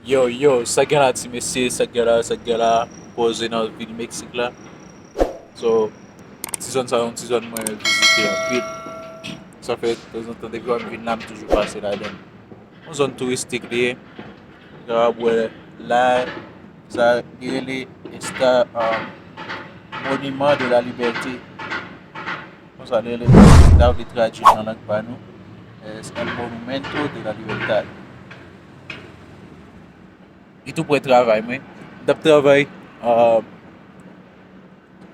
Yo, sa gen la ti mesye, sa gen la pose nan vil Meksik la. So, ti zon sa yon ti zon mwen vizite an pil. Sa fe, de zon tan dek yo an vin la m toujou pase la den. An zon touristik liye. Gara bwe la, sa ele esta Monument de la Liberté. Kon sa ele, ta ou li traduit nan lang pa nou. Es el Monumento de la Libertad. E tou pou e travay mwen. Dap travay,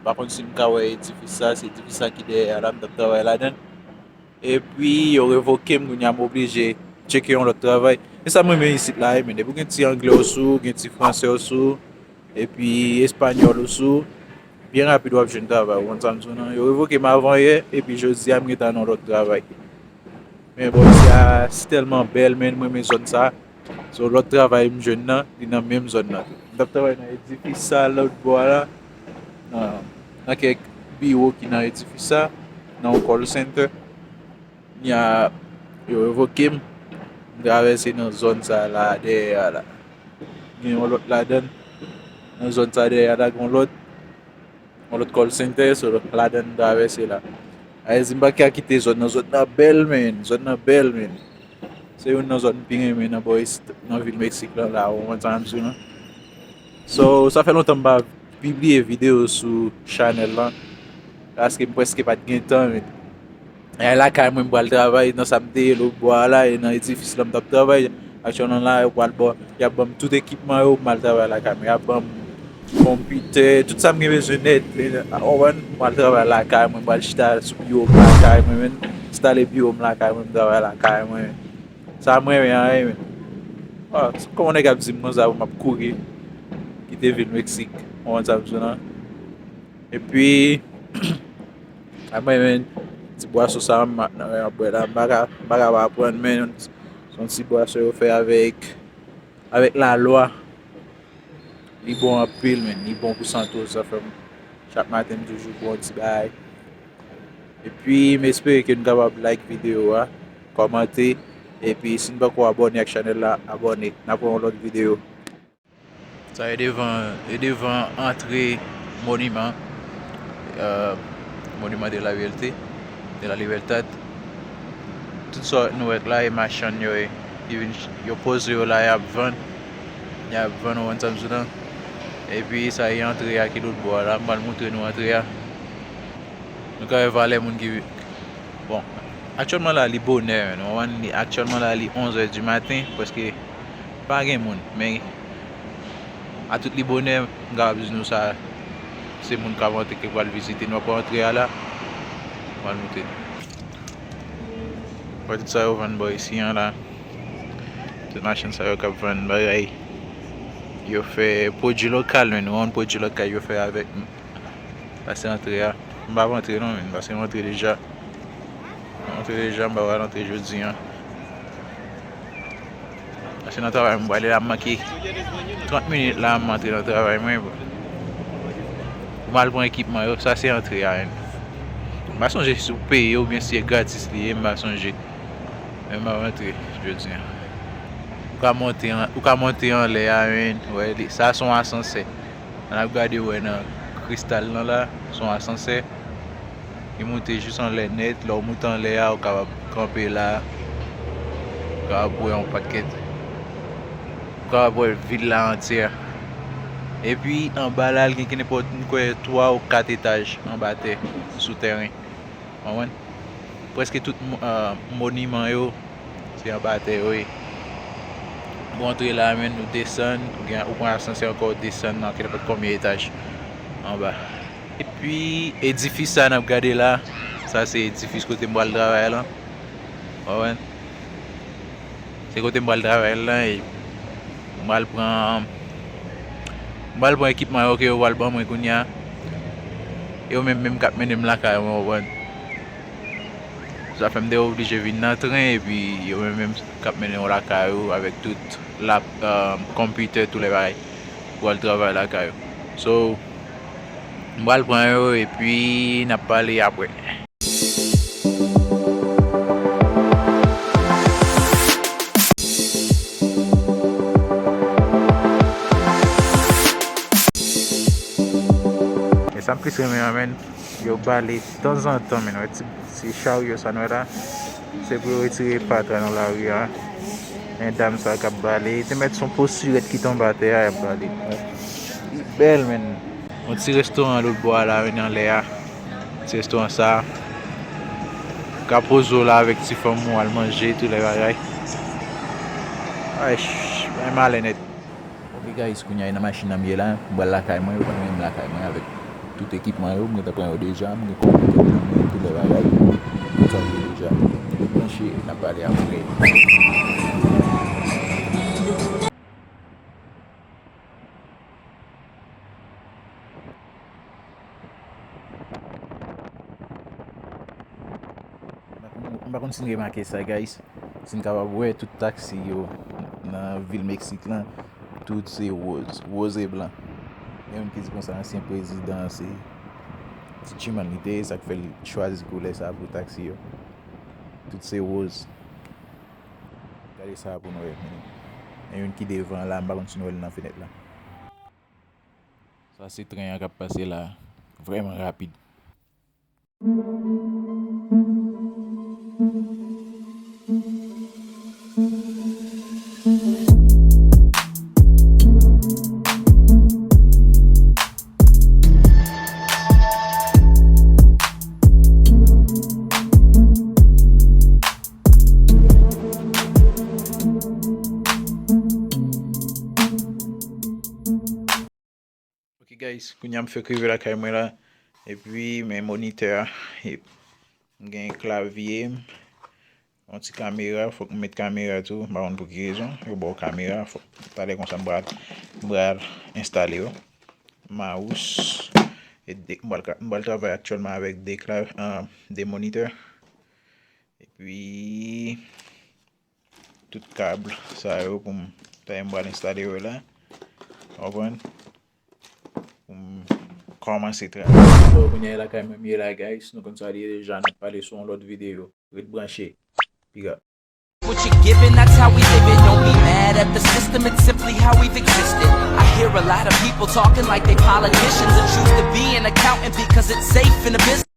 par contre si m ka wè edifis sa, se edifis sa ki de alam dap travay la den. E pi yo revoke m goun ya m oblije cheke yon lot travay. E sa mwen men yisit la men. E pou gen ti angle ou sou, gen ti franse ou sou, e pi espanyol ou sou, bien rapid wap jen travay. Yo revoke m avan ye, e pi jodi am gen tan yon lot travay. Men bon, si telman bel men mwen men zon sa. So lot travay m jen nan, di nan menm zon nan. Dap travay nan edifis sa lout bo la. Nan kek biro ki nan edifis sa, nan call center. Yo evoke m, travese nan zon sa la de la. Gen yon lot la den, nan zon sa de la kon lot call center, so la den travese la. Aye zimba ki a kite zon nan bel men, zon nan bel men. Se yon nan zon pingen men nan boy nan vil Meksik la, ou an tan sou nan. So, sa fe lontan ba publie video sou channel lan. Aske m preske pat gen tan men. E la kay mwen mbal travay nan samde, lo bo la, e nan edifis la m tap travay. Aksyon nan la, yab bam tout ekipman yo mbal travay la kay. Yab bam kompite, tout sa m gen bezonet. Owan, mbal travay la kay, mwen mbal chita sou biyo m la kay mwen. Stale biyo m la kay, mwen travay la kay mwen. Sa mwen men. Komon e gap zim nou zavou map kouri. Kite vil Meksik. Mwen zavou zonan. E pi, a mwen men, ti boaso sa baga ba apwen men. Son ti boaso yo fe avek la lwa. Li bon apil men. Li bon pou santo sa fèm. Chak maten toujou bon ti bay. E pi, me espere ke nou kapab like video wa. Komante. E pi, si nou bako abone ak chanel la, abone. Napon lot video. Sa e devan entre monument. Monument de la Liberté. De la Libertad. Tout sa nou ek la e machan yo e. Yo pose yo la yap van. Yap van ou an tam zounan. E pi, sa e entre ya ki lout bo la. Mbal moutre nou entre ya. Nou ka e vale moun ki... Bon. Actuellement là, il est bonheur. Actuellement là, il est 11h du matin parce que pas de monde. Mais à tout les bonheur, nous ça, c'est monde qui va qui va visiter. Nous pas entrer là, on va monter. Pour tout ça, on va ici là. Toute machine ça va vendre bagay. Il fait produit local, nous on produit local, il fait avec. Passer entrer là. On va rentrer non, parce que rentrer déjà. Entre les gens, on va rentrer jeudi. Parce que dans le travail, je vais aller là, manquer 30 minutes là, je vais rentrer dans le travail. Je vais aller prendre l'équipement, ça c'est entré. Je vais songer si vous payez ou bien si c'est gratis, je vais songer. Je vais rentrer jeudi. Ou qu'à monter en l'air, ça sont ascenseurs. On a regardé un cristal là, sont ascenseurs. Il monte juste en l'air net, là on monte en l'air, on va camper là, on va boire un paquet, on va boire une ville là entière. Et puis en bas là, il y a 3 ou 4 étages en bas terre, souterrain. Presque tout monument c'est en bas terre. Pour entrer là, nous descendons, ou prendre l'ascenseur encore descendre dans combien d'étages en bas. Et puis, édifice ça, on a regardé là. Ça, c'est édifice côté moi le travail là. Ouais. C'est côté moi le travail là. Et moi, je prends l'équipement que je vais prendre. Et même quand je suis là, ça fait me obligé de venir dans le train. Et puis, je même quand je suis là avec tout la computer, tous les bails pour le travail là. So, je vais le prendre et puis on va parler après. Ça me plus men, yo balé de temps en temps, men, c'est chariot ça nous là. C'est pour retirer pas dans la rue. Un dame ça qui a balé, te mettre son posturette qui tombe à terre et balé. Belle, men. Un petit restaurant l'autre bois là, en l'air. Petit restaurant ça. Capozo là avec petit femme à manger, tous les bagages. Wesh, mal net. Ok guys, kounya yon machine amye la, mbwa lakay mwen, yo kon men lakay mwen avek tout ekipman yo, mwen tapren yo deja, mwen kompite mwen, tout le bagay, tout sa yo deja. Mwen che, na pale apre. Mwen kon sin remake sa guys, sin kapab wè tout taksi yo nan vil Mexique lan, tout se rose et blanc. Yon ki di kon sa ansyen prezident, se ti humanite, sa k fèl chwazi koule sa pou taksi yo. Tout se rose. Gade sa pou nou men. Yon ki devan la, mba kon si nou el nan fenet la. Sa se tren yon kap pase la, vreman rapide. Ok guys, kounya m fè krive la kay mwen la, epi men moniteur, gen klavye, an ti kamera, fòk m met kamera tou, baron pou ki rezon, yo bo kamera, fòk tale kon sa mbral installe yo, mouse, mbral travay aktuellement avèk de moniteur, epi tout câble sa yo pou mbral installe yo la, obon. Comment c'est très. So, vous n'avez la caméra là, guys. Nous continuons déjà à parler sur l'autre vidéo. Vous êtes branchés. Big up. What you're giving, that's how we live it. Don't be mad at the system, it's simply how we've existed. I hear a lot of people talking like they politicians and choose to be an accountant because it's safe in the business.